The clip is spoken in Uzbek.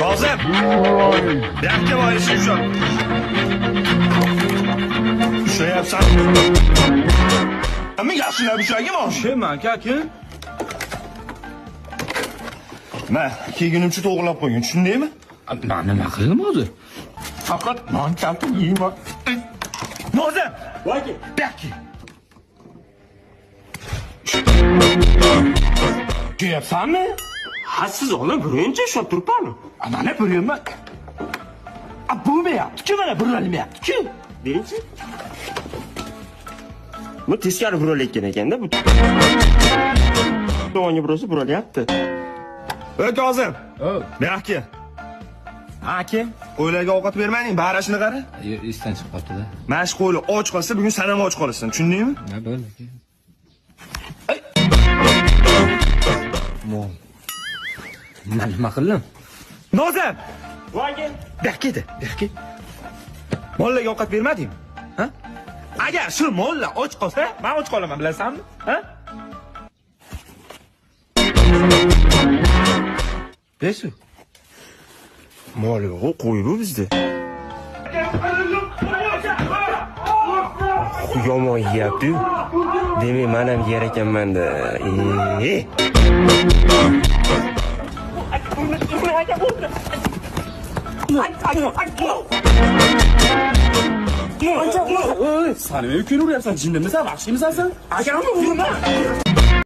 Kazım. Bekle var işin şu an. Şey yapsan. Ama yaşına bir şey mi olmuş? Şey man, kakin. Ben kiyginimchi to'g'irlab qo'ygan, tushundingmi? Ben nima qildim hozir? Faqat non kaltam yeyman. Nozim! Voy, Bekki. Kuyapsanmi? ha siz ona birinchi ushlab turibman. Mana ko'ryapman. Bo'lmayapti-ku, mana burilmayapti-ku. Birinchi. Bu teskari buralayotgan ekanda bu. To'g'onga burasi buralyapti. Ey Kazım. Oh. Bekki. Aka, Qo'ylarga ovqat bermading, barashini qara. esdan chiqib qoldi-da. Mana shu qo'ylar och qolsa, bugun sen ham och qolasan, tushundingmi? Ha, bo'ldi. Mol. Men nima qildim? Nozim! Voy, Bekki-da, Bekki. Mollarga ovqat bermadingmi? Ha? Agar shu mollar och qolsa, men och qolaman, bilasanmi? Ha? Besu. Mol yo'q, qo'y bu bizda. Yomon yeyapti. Demak, men ham yer ekanman-da. Sen nima ko'raversan? Jinnimisan, vahshiymisan sen? Akamni urma.